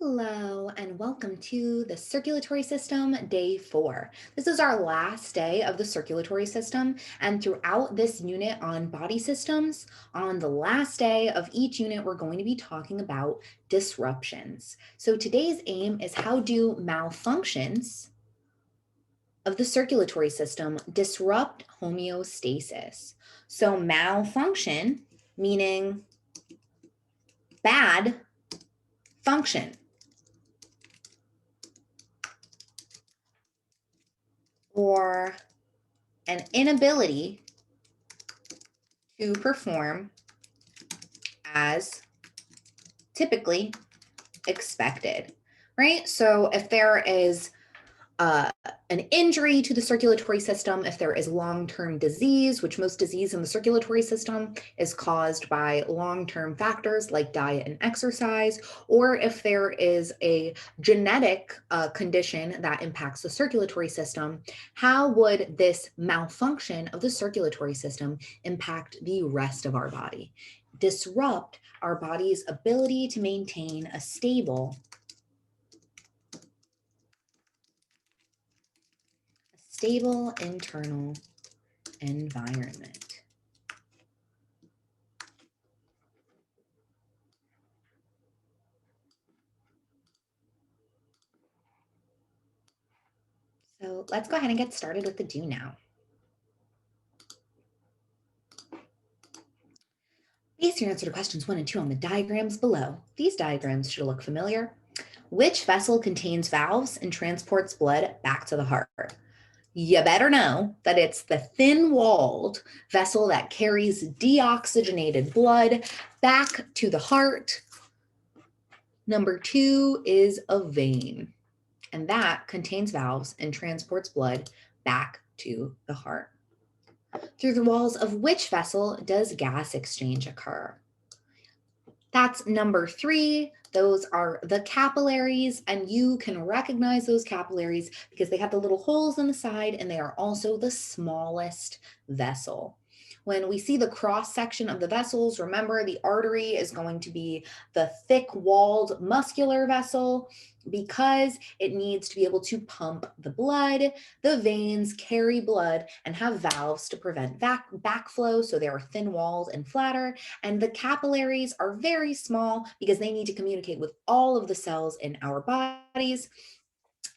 Hello and welcome to the circulatory system, day 4. This is our last day of the circulatory system, and throughout this unit on body systems, on the last day of each unit, we're going to be talking about disruptions. So today's aim is how do malfunctions of the circulatory system disrupt homeostasis? So malfunction, meaning bad function, or an inability to perform as typically expected, right? So if there is an injury to the circulatory system, if there is long-term disease, which most disease in the circulatory system is caused by long-term factors like diet and exercise, or if there is a genetic condition that impacts the circulatory system, how would this malfunction of the circulatory system impact the rest of our body? Disrupt our body's ability to maintain a stable internal environment. So let's go ahead and get started with the do now. Base your answer to questions 1 and 2 on the diagrams below. These diagrams should look familiar. Which vessel contains valves and transports blood back to the heart? You better know that it's the thin-walled vessel that carries deoxygenated blood back to the heart. Number 2 is a vein, and that contains valves and transports blood back to the heart. Through the walls of which vessel does gas exchange occur? That's number 3. Those are the capillaries, and you can recognize those capillaries because they have the little holes in the side, and they are also the smallest vessel. When we see the cross section of the vessels, remember the artery is going to be the thick-walled muscular vessel because it needs to be able to pump the blood. The veins carry blood and have valves to prevent backflow, so they are thin-walled and flatter. And the capillaries are very small because they need to communicate with all of the cells in our bodies.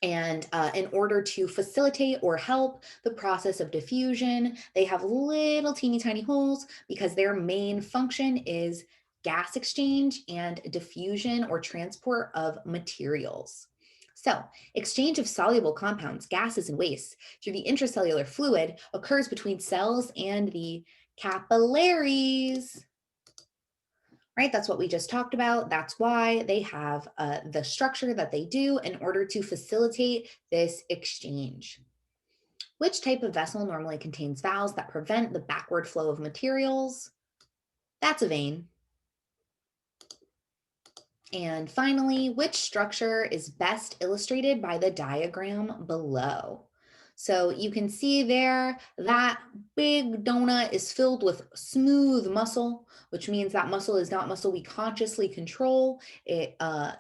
And in order to facilitate or help the process of diffusion, they have little teeny tiny holes because their main function is gas exchange and diffusion or transport of materials. So, exchange of soluble compounds, gases, and wastes through the intracellular fluid occurs between cells and the capillaries. Right? That's what we just talked about. That's why they have the structure that they do in order to facilitate this exchange. Which type of vessel normally contains valves that prevent the backward flow of materials? That's a vein. And finally, which structure is best illustrated by the diagram below? So you can see there that big donut is filled with smooth muscle, which means that muscle is not muscle we consciously control. It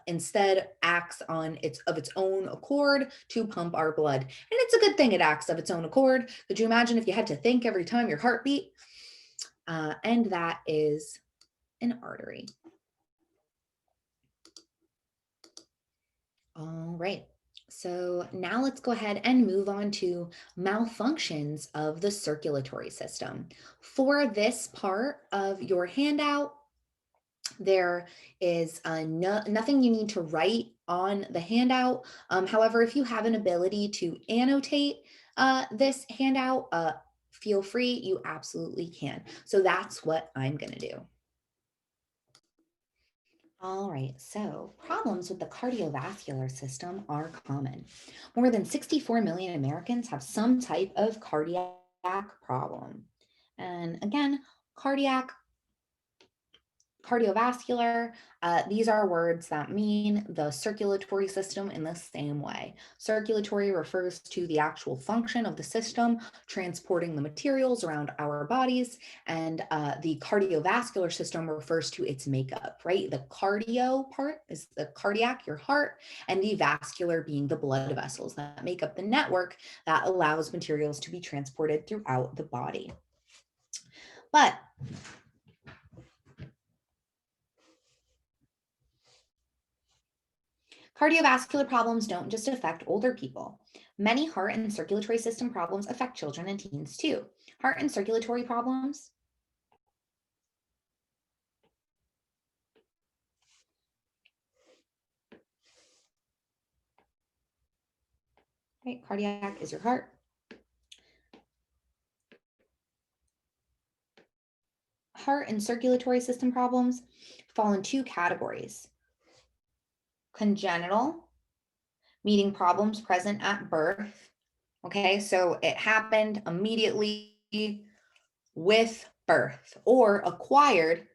instead acts on its own accord to pump our blood. And it's a good thing it acts of its own accord. Could you imagine if you had to think every time your heart beat? And that is an artery. All right. So now let's go ahead and move on to malfunctions of the circulatory system. For this part of your handout, there is nothing you need to write on the handout. However, if you have an ability to annotate this handout, feel free, you absolutely can. So that's what I'm going to do. All right, so problems with the cardiovascular system are common. More than 64 million Americans have some type of cardiac problem. And again, cardiac Cardiovascular, these are words that mean the circulatory system in the same way. Circulatory refers to the actual function of the system transporting the materials around our bodies, and the cardiovascular system refers to its makeup, right? The cardio part is the cardiac, your heart, and the vascular being the blood vessels that make up the network that allows materials to be transported throughout the body. But cardiovascular problems don't just affect older people. Many heart and circulatory system problems affect children and teens too. Heart and circulatory problems, right? Cardiac is your heart. Heart and circulatory system problems fall in two categories. Congenital, meaning problems present at birth. Okay, so it happened immediately with birth, or acquired,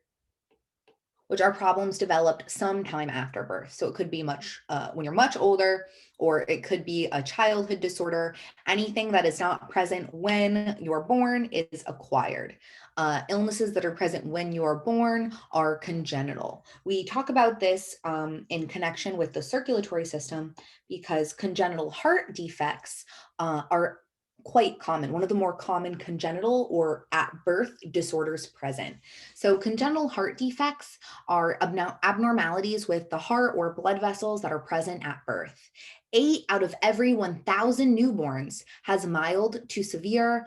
which are problems developed sometime after birth. So it could be when you're much older, or it could be a childhood disorder. Anything that is not present when you're born is acquired. Illnesses that are present when you're born are congenital. We talk about this in connection with the circulatory system because congenital heart defects are quite common, one of the more common congenital or at birth disorders present. So congenital heart defects are abnormalities with the heart or blood vessels that are present at birth. 8 out of every 1,000 newborns has mild to severe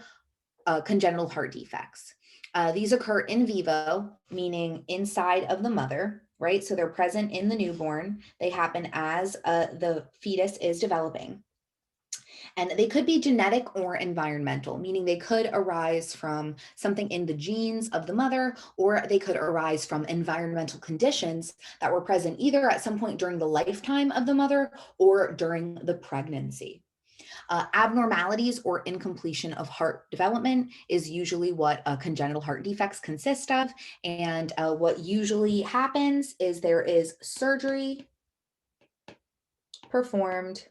congenital heart defects. These occur in vivo, meaning inside of the mother, right? So they're present in the newborn. They happen as the fetus is developing. And they could be genetic or environmental, meaning they could arise from something in the genes of the mother, or they could arise from environmental conditions that were present either at some point during the lifetime of the mother or during the pregnancy. Abnormalities or incompletion of heart development is usually what congenital heart defects consist of. And what usually happens is there is surgery performed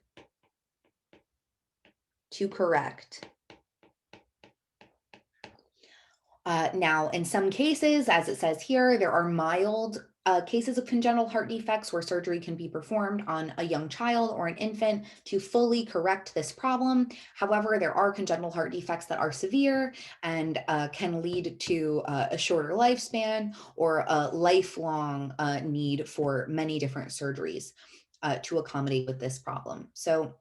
to correct. Now, in some cases, as it says here, there are mild cases of congenital heart defects where surgery can be performed on a young child or an infant to fully correct this problem. However, there are congenital heart defects that are severe and can lead to a shorter lifespan or a lifelong need for many different surgeries to accommodate with this problem. So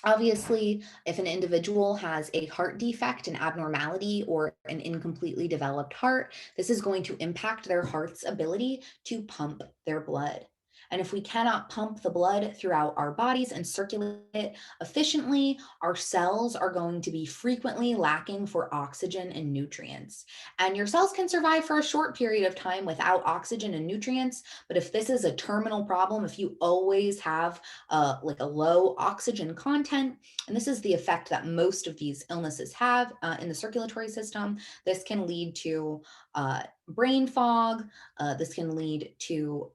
obviously, if an individual has a heart defect, an abnormality, or an incompletely developed heart, this is going to impact their heart's ability to pump their blood. And if we cannot pump the blood throughout our bodies and circulate it efficiently, our cells are going to be frequently lacking for oxygen and nutrients. And your cells can survive for a short period of time without oxygen and nutrients. But if this is a terminal problem, if you always have like a low oxygen content, and this is the effect that most of these illnesses have in the circulatory system, this can lead to brain fog. This can lead to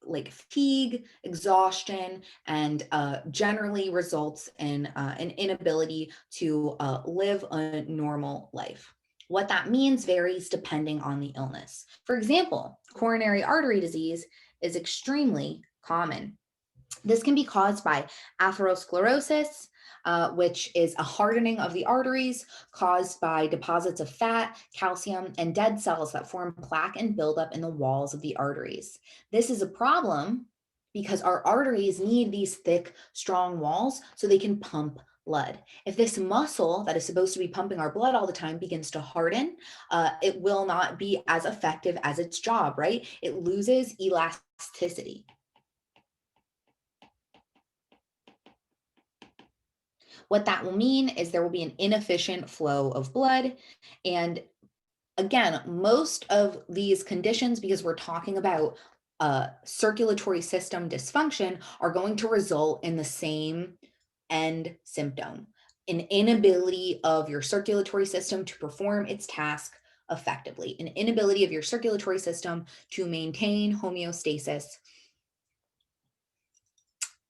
like fatigue, exhaustion, and generally results in an inability to live a normal life. What that means varies depending on the illness. For example, coronary artery disease is extremely common. This can be caused by atherosclerosis, which is a hardening of the arteries caused by deposits of fat, calcium, and dead cells that form plaque and build up in the walls of the arteries. This is a problem because our arteries need these thick, strong walls so they can pump blood. If this muscle that is supposed to be pumping our blood all the time begins to harden, it will not be as effective as its job, right? It loses elasticity. What that will mean is there will be an inefficient flow of blood. And again, most of these conditions, because we're talking about circulatory system dysfunction, are going to result in the same end symptom, an inability of your circulatory system to perform its task effectively, an inability of your circulatory system to maintain homeostasis.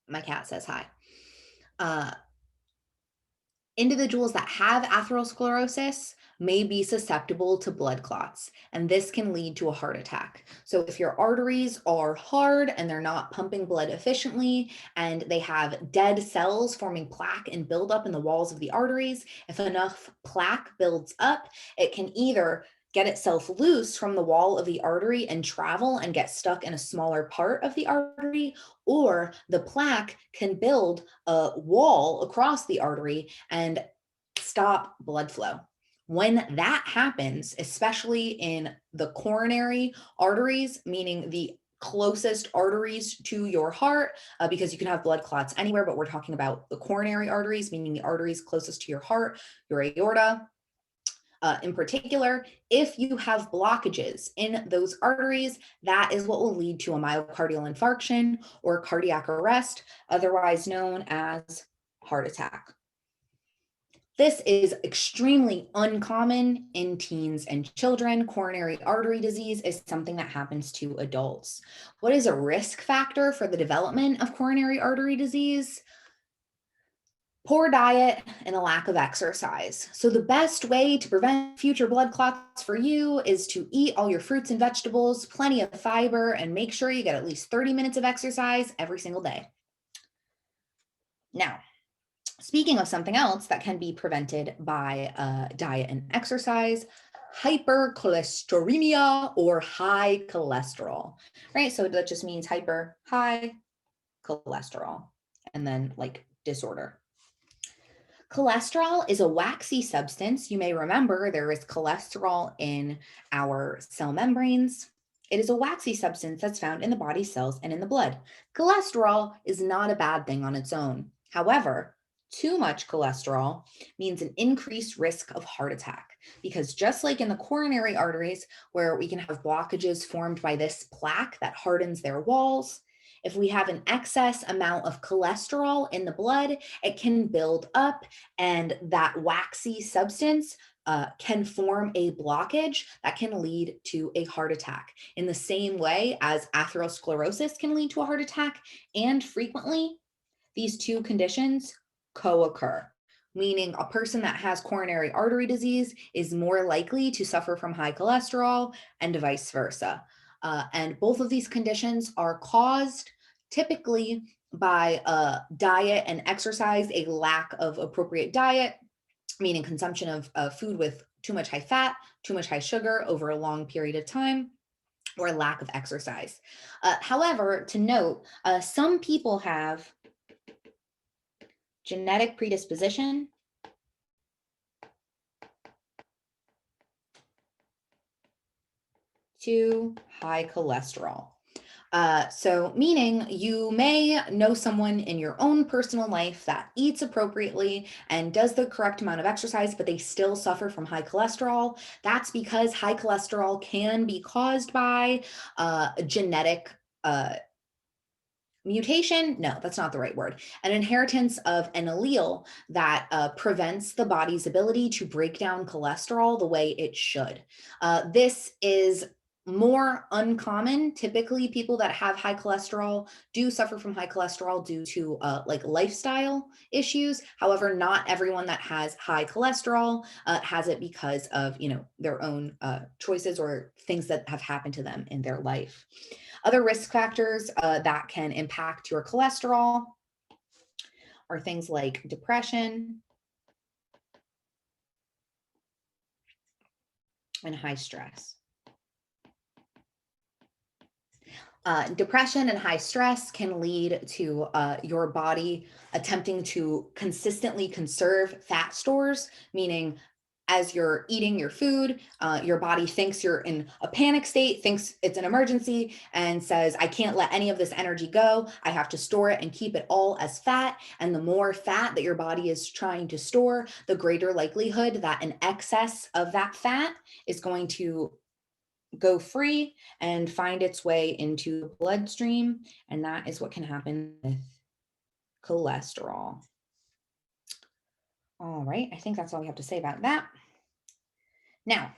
My cat says hi. Individuals that have atherosclerosis may be susceptible to blood clots, and this can lead to a heart attack. So if your arteries are hard and they're not pumping blood efficiently, and they have dead cells forming plaque and buildup in the walls of the arteries, if enough plaque builds up, it can either get itself loose from the wall of the artery and travel and get stuck in a smaller part of the artery, or the plaque can build a wall across the artery and stop blood flow. When that happens, especially in the coronary arteries, meaning the closest arteries to your heart, because you can have blood clots anywhere, but we're talking about the coronary arteries, meaning the arteries closest to your heart, your aorta, in particular, if you have blockages in those arteries, that is what will lead to a myocardial infarction or cardiac arrest, otherwise known as heart attack. This is extremely uncommon in teens and children. Coronary artery disease is something that happens to adults. What is a risk factor for the development of coronary artery disease? Poor diet and a lack of exercise. So the best way to prevent future blood clots for you is to eat all your fruits and vegetables, plenty of fiber, and make sure you get at least 30 minutes of exercise every single day. Now, speaking of something else that can be prevented by diet and exercise, hypercholesteremia or high cholesterol, right? So that just means high cholesterol, and then like disorder. Cholesterol is a waxy substance. You may remember there is cholesterol in our cell membranes. It is a waxy substance that's found in the body cells and in the blood. Cholesterol is not a bad thing on its own. However, too much cholesterol means an increased risk of heart attack, because just like in the coronary arteries, where we can have blockages formed by this plaque that hardens their walls, if we have an excess amount of cholesterol in the blood, it can build up, and that waxy substance can form a blockage that can lead to a heart attack. In the same way as atherosclerosis can lead to a heart attack, and frequently these two conditions co-occur, meaning a person that has coronary artery disease is more likely to suffer from high cholesterol and vice versa. And both of these conditions are caused typically by diet and exercise, a lack of appropriate diet, meaning consumption of food with too much high fat, too much high sugar over a long period of time, or lack of exercise. However, to note, some people have genetic predisposition to high cholesterol. So meaning you may know someone in your own personal life that eats appropriately and does the correct amount of exercise, but they still suffer from high cholesterol. That's because high cholesterol can be caused by genetic mutation. No, that's not the right word. An inheritance of an allele that prevents the body's ability to break down cholesterol the way it should. This is more uncommon. Typically, people that have high cholesterol do suffer from high cholesterol due to like lifestyle issues. However, not everyone that has high cholesterol has it because of, you know, their own choices or things that have happened to them in their life. Other risk factors that can impact your cholesterol are things like depression and high stress. Depression and high stress can lead to your body attempting to consistently conserve fat stores, meaning as you're eating your food, your body thinks you're in a panic state, thinks it's an emergency, and says, I can't let any of this energy go. I have to store it and keep it all as fat. And the more fat that your body is trying to store, the greater likelihood that an excess of that fat is going to go free and find its way into the bloodstream. And that is what can happen with cholesterol. All right, I think that's all we have to say about that. Now,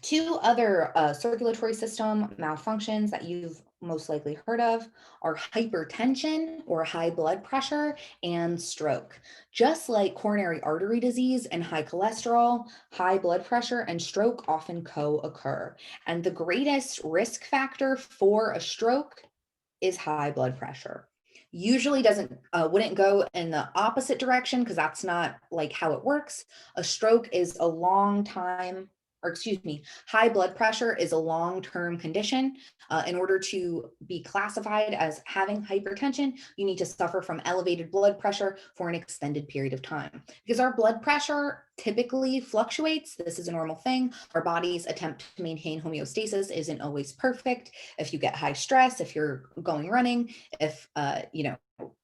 Two other circulatory system malfunctions that you've most likely heard of are hypertension or high blood pressure and stroke. Just like coronary artery disease and high cholesterol, high blood pressure and stroke often co-occur. And the greatest risk factor for a stroke is high blood pressure. Usually wouldn't go in the opposite direction because that's not like how it works. A stroke is a long time, or excuse me, high blood pressure is a long-term condition. In order to be classified as having hypertension, you need to suffer from elevated blood pressure for an extended period of time. Because our blood pressure typically fluctuates, this is a normal thing. Our body's attempt to maintain homeostasis isn't always perfect. If you get high stress, if you're going running, if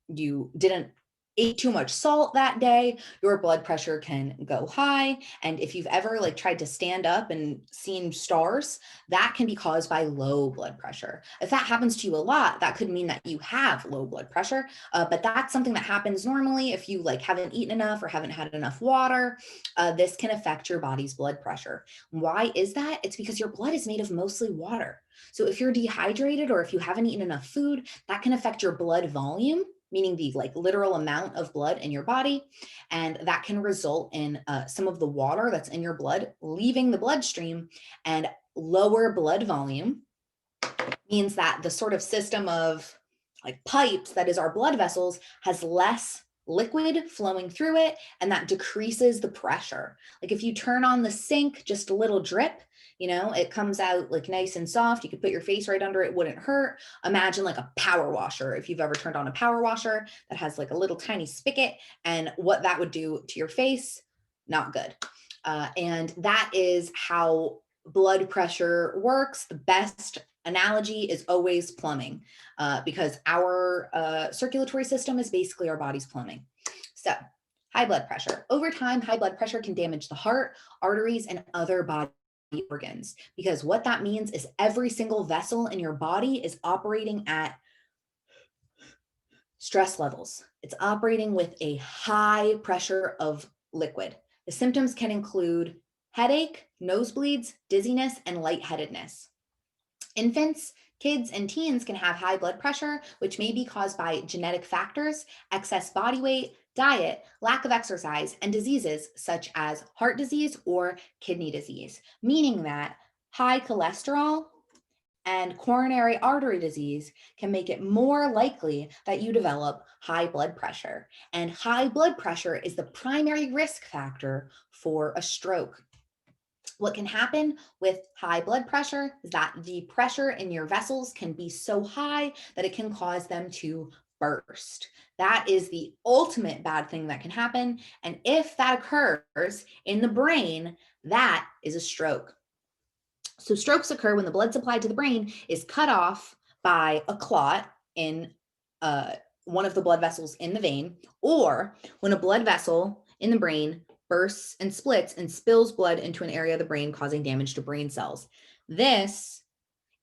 you didn't ate too much salt that day, your blood pressure can go high. And if you've ever like tried to stand up and seen stars, that can be caused by low blood pressure. If that happens to you a lot, that could mean that you have low blood pressure, but that's something that happens normally if you like haven't eaten enough or haven't had enough water. This can affect your body's blood pressure. Why is that? It's because your blood is made of mostly water. So if you're dehydrated or if you haven't eaten enough food, that can affect your blood volume, meaning the like literal amount of blood in your body. And that can result in some of the water that's in your blood leaving the bloodstream. And lower blood volume means that the sort of system of like pipes that is our blood vessels has less liquid flowing through it, and that decreases the pressure. Like if you turn on the sink, just a little drip, it comes out like nice and soft. You could put your face right under it, wouldn't hurt. Imagine like a power washer. If you've ever turned on a power washer that has like a little tiny spigot, and what that would do to your face, not good. And that is how blood pressure works. The best analogy is always plumbing, because our circulatory system is basically our body's plumbing. So high blood pressure. Over time, high blood pressure can damage the heart, arteries, and other body organs, because what that means is every single vessel in your body is operating at stress levels. It's operating with a high pressure of liquid. The symptoms can include headache, nosebleeds, dizziness, and lightheadedness. Infants, kids, and teens can have high blood pressure, which may be caused by genetic factors, excess body weight, diet, lack of exercise, and diseases such as heart disease or kidney disease, meaning that high cholesterol and coronary artery disease can make it more likely that you develop high blood pressure. And high blood pressure is the primary risk factor for a stroke. What can happen with high blood pressure is that the pressure in your vessels can be so high that it can cause them to burst. That is the ultimate bad thing that can happen. And if that occurs in the brain, that is a stroke. So strokes occur when the blood supply to the brain is cut off by a clot in one of the blood vessels in the vein, or when a blood vessel in the brain bursts and splits and spills blood into an area of the brain, causing damage to brain cells. This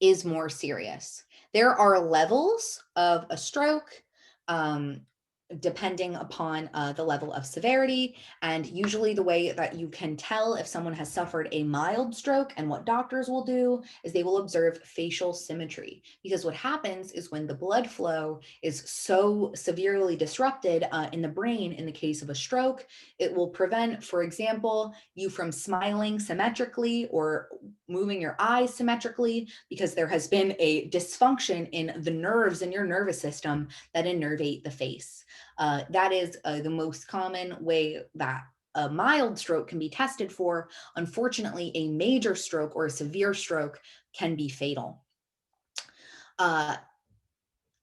is more serious. There are levels of a stroke, depending upon the level of severity. And usually the way that you can tell if someone has suffered a mild stroke, and what doctors will do is they will observe facial symmetry, because what happens is when the blood flow is so severely disrupted in the brain, in the case of a stroke, it will prevent, for example, you from smiling symmetrically or moving your eyes symmetrically, because there has been a dysfunction in the nerves in your nervous system that innervate the face. That is the most common way that a mild stroke can be tested for. Unfortunately, a major stroke or a severe stroke can be fatal.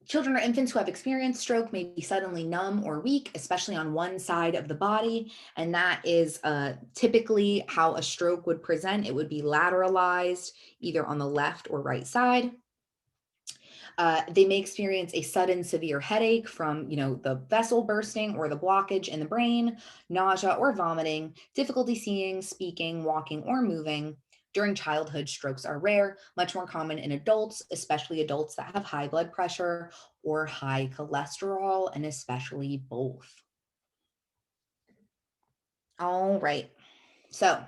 Children or infants who have experienced stroke may be suddenly numb or weak, especially on one side of the body. And that is typically how a stroke would present. It would be lateralized, either on the left or right side. They may experience a sudden severe headache from, the vessel bursting or the blockage in the brain, nausea or vomiting, difficulty seeing, speaking, walking, or moving. During childhood, strokes are rare, much more common in adults, especially adults that have high blood pressure or high cholesterol, and especially both. All right. So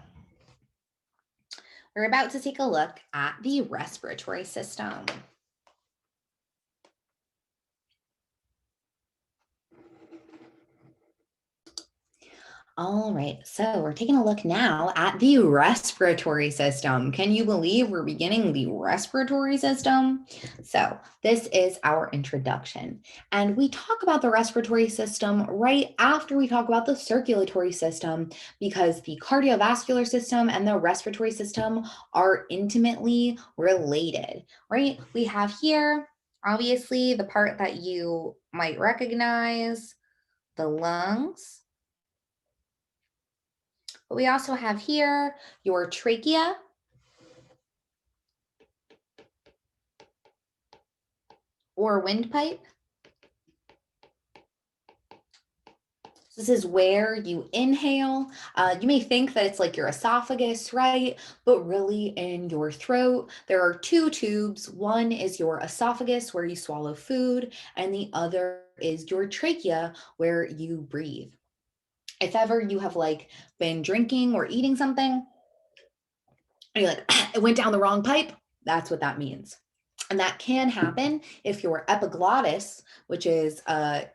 We're about to take a look at the respiratory system. All right, so we're taking a look now at the respiratory system. Can you believe we're beginning the respiratory system? So this is our introduction. And we talk about the respiratory system right after we talk about the circulatory system, because the cardiovascular system and the respiratory system are intimately related, right? We have here, obviously, the part that you might recognize, the lungs. But we also have here your trachea, or windpipe. This is where you inhale. You may think that it's like your esophagus, right? But really in your throat, there are two tubes. One is your esophagus, where you swallow food, and the other is your trachea, where you breathe. If ever you have like been drinking or eating something, and you're like, it went down the wrong pipe, that's what that means. And that can happen if your epiglottis, which is a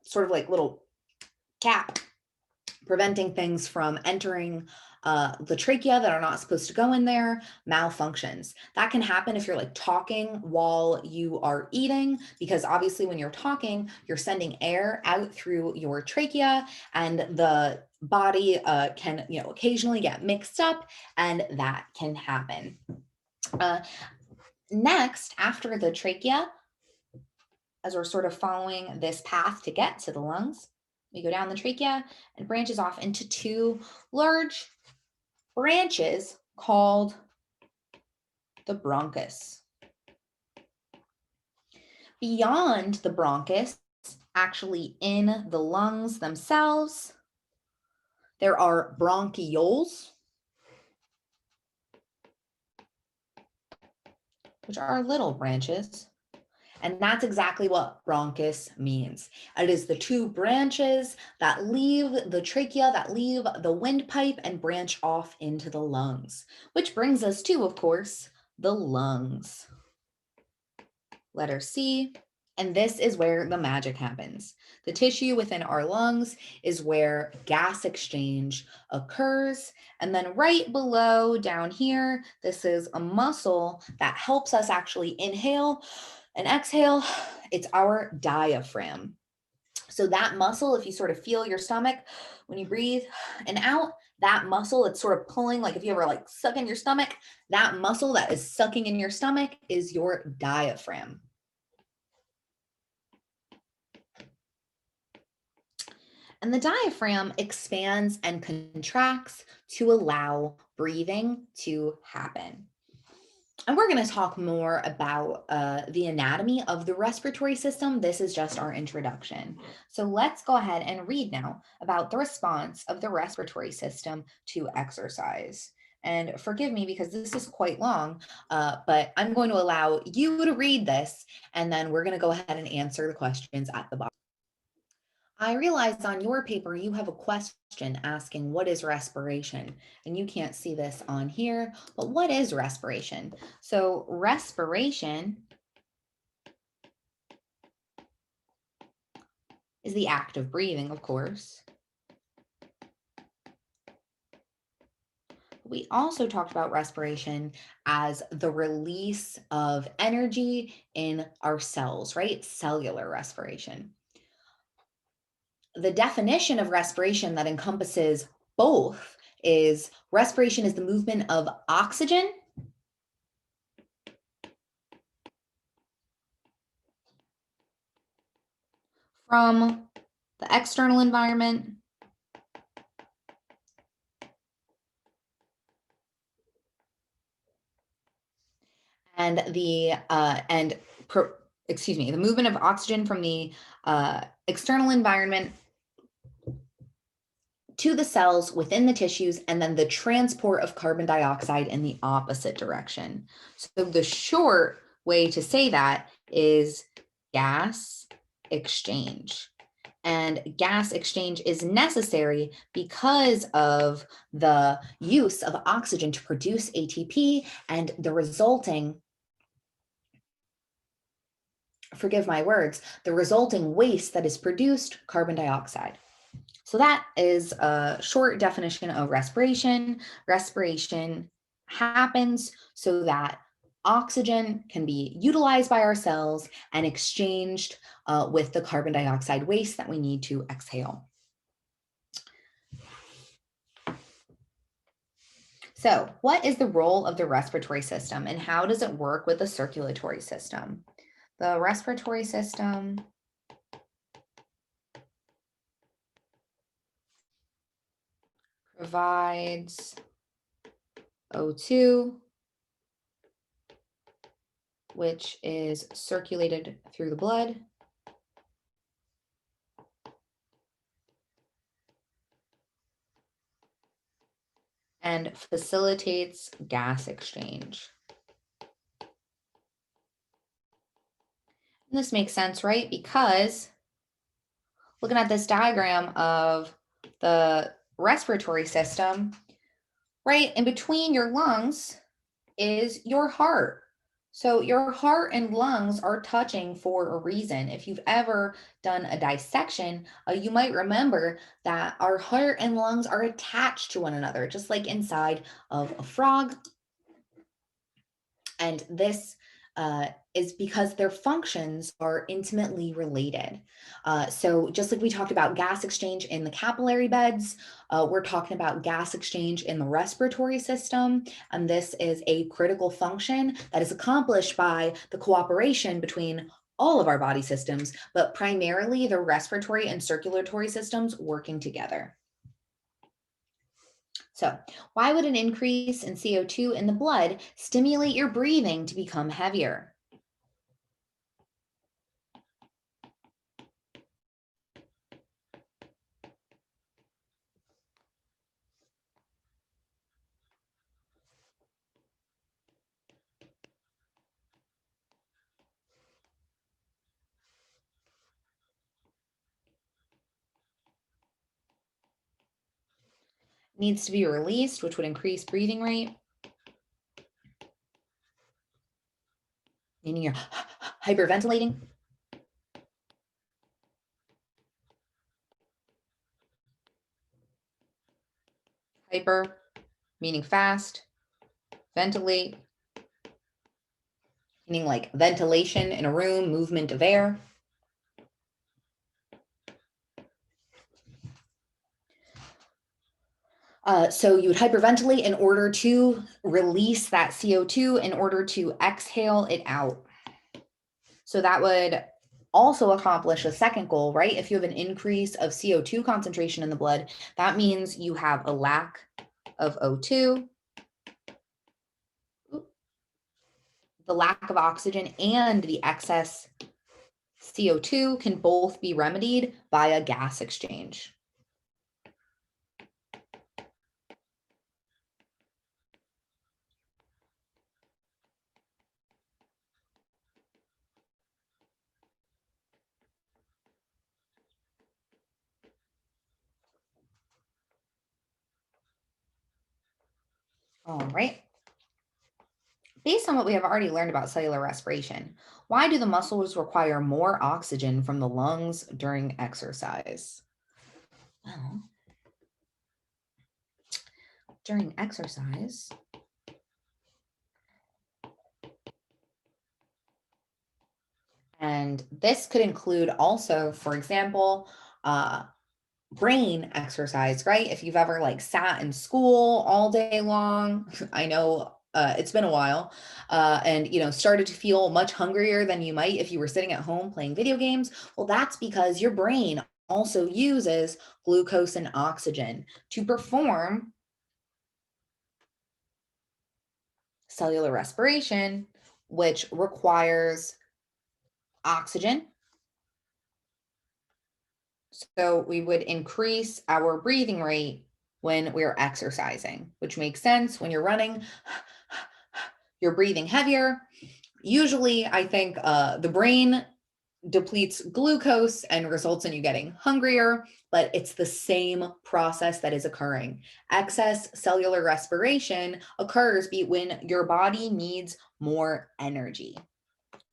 sort of like little cap preventing things from entering the trachea that are not supposed to go in there, malfunctions. That can happen if you're like talking while you are eating, because obviously when you're talking, you're sending air out through your trachea, and the body can, occasionally get mixed up, and that can happen. Next, after the trachea, as we're sort of following this path to get to the lungs, we go down the trachea and branches off into two large branches called the bronchus. Beyond the bronchus, actually in the lungs themselves, there are bronchioles, which are little branches. And that's exactly what bronchus means. It is the two branches that leave the trachea, that leave the windpipe, and branch off into the lungs, which brings us to, of course, the lungs. Letter C. And this is where the magic happens. The tissue within our lungs is where gas exchange occurs. And then right below down here, this is a muscle that helps us actually inhale and exhale. It's our diaphragm. So that muscle, if you sort of feel your stomach when you breathe and out, that muscle, it's sort of pulling, like if you ever like suck in your stomach, that muscle that is sucking in your stomach is your diaphragm. And the diaphragm expands and contracts to allow breathing to happen. And we're going to talk more about the anatomy of the respiratory system. This is just our introduction. So let's go ahead and read now about the response of the respiratory system to exercise. And forgive me because this is quite long, but I'm going to allow you to read this, and then we're going to go ahead and answer the questions at the bottom. I realize on your paper you have a question asking, what is respiration? And you can't see this on here, but what is respiration? So respiration is the act of breathing, of course. We also talked about respiration as the release of energy in our cells, right? Cellular respiration. The definition of respiration that encompasses both is respiration is the movement of oxygen from the external environment and the movement of oxygen from the external environment to the cells within the tissues, and then the transport of carbon dioxide in the opposite direction. So the short way to say that is gas exchange. And gas exchange is necessary because of the use of oxygen to produce ATP and the resulting, forgive my words, the resulting waste that is produced, carbon dioxide. So that is a short definition of respiration. Respiration happens so that oxygen can be utilized by our cells and exchanged with the carbon dioxide waste that we need to exhale. So what is the role of the respiratory system and how does it work with the circulatory system? The respiratory system provides O2, which is circulated through the blood. And facilitates gas exchange. And this makes sense, right? Because looking at this diagram of the respiratory system, right in between your lungs is your heart. So your heart and lungs are touching for a reason. If you've ever done a dissection, you might remember that our heart and lungs are attached to one another, just like inside of a frog. And this is because their functions are intimately related. So just like we talked about gas exchange in the capillary beds, we're talking about gas exchange in the respiratory system. And this is a critical function that is accomplished by the cooperation between all of our body systems, but primarily the respiratory and circulatory systems working together. So why would an increase in CO2 in the blood stimulate your breathing to become heavier? Needs to be released, which would increase breathing rate, meaning you're hyperventilating. Hyper, meaning fast. Ventilate, meaning like ventilation in a room, movement of air. So you would hyperventilate in order to release that CO2 in order to exhale it out. So that would also accomplish a second goal, right? If you have an increase of CO2 concentration in the blood, that means you have a lack of O2, the lack of oxygen and the excess CO2 can both be remedied via gas exchange. All right. Based on what we have already learned about cellular respiration, why do the muscles require more oxygen from the lungs during exercise? Well, during exercise, and this could include also, for example, brain exercise, right? If you've ever like sat in school all day long, I know it's been a while, and started to feel much hungrier than you might if you were sitting at home playing video games. Well, that's because your brain also uses glucose and oxygen to perform cellular respiration, which requires oxygen. So we would increase our breathing rate when we're exercising, which makes sense. When you're running, you're breathing heavier. Usually, I think the brain depletes glucose and results in you getting hungrier, but it's the same process that is occurring. Excess cellular respiration occurs when your body needs more energy.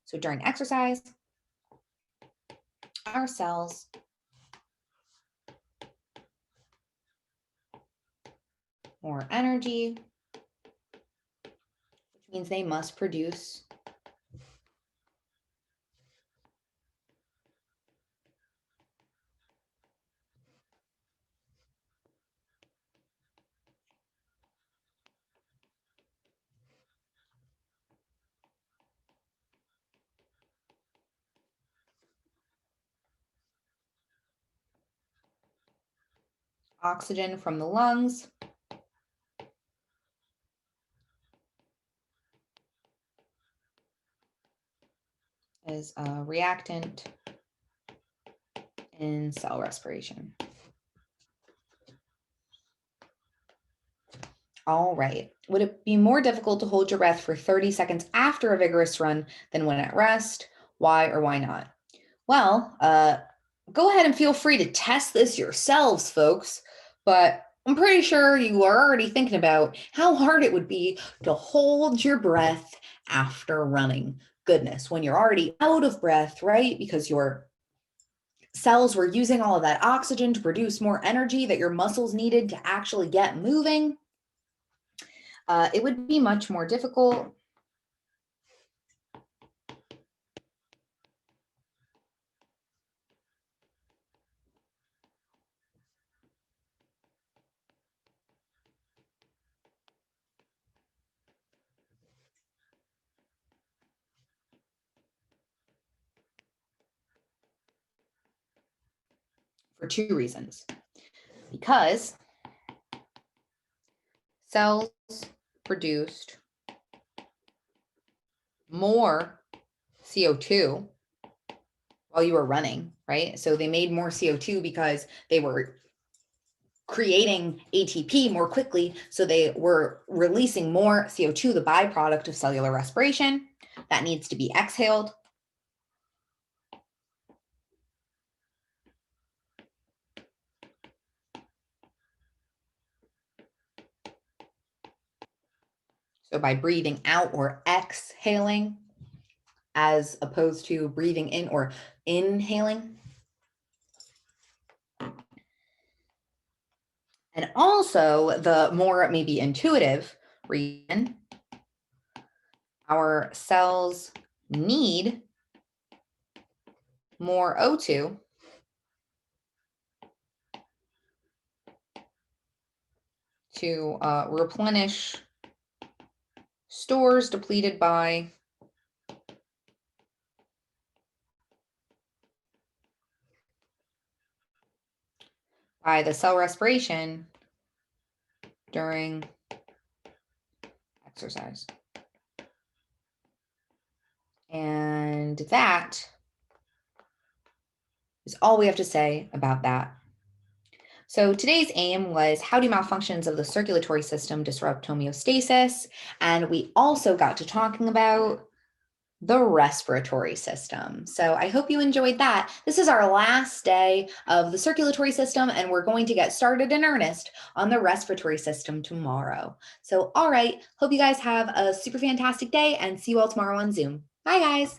So during exercise, our cells more energy, which means they must produce oxygen from the lungs, is a reactant in cell respiration. All right. Would it be more difficult to hold your breath for 30 seconds after a vigorous run than when at rest? Why or why not? Well, go ahead and feel free to test this yourselves, folks. But I'm pretty sure you are already thinking about how hard it would be to hold your breath after running. Goodness, when you're already out of breath, right? Because your cells were using all of that oxygen to produce more energy that your muscles needed to actually get moving. It would be much more difficult. For two reasons. Because cells produced more CO2 while you were running, right? So they made more CO2 because they were creating ATP more quickly. So they were releasing more CO2, the byproduct of cellular respiration that needs to be exhaled. So by breathing out or exhaling, as opposed to breathing in or inhaling. And also the more maybe intuitive reason, our cells need more O2 to replenish stores depleted by the cell respiration during exercise. And that is all we have to say about that. So today's aim was how do malfunctions of the circulatory system disrupt homeostasis? And we also got to talking about the respiratory system. So I hope you enjoyed that. This is our last day of the circulatory system, and we're going to get started in earnest on the respiratory system tomorrow. So, all right, hope you guys have a super fantastic day and see you all tomorrow on Zoom. Bye, guys.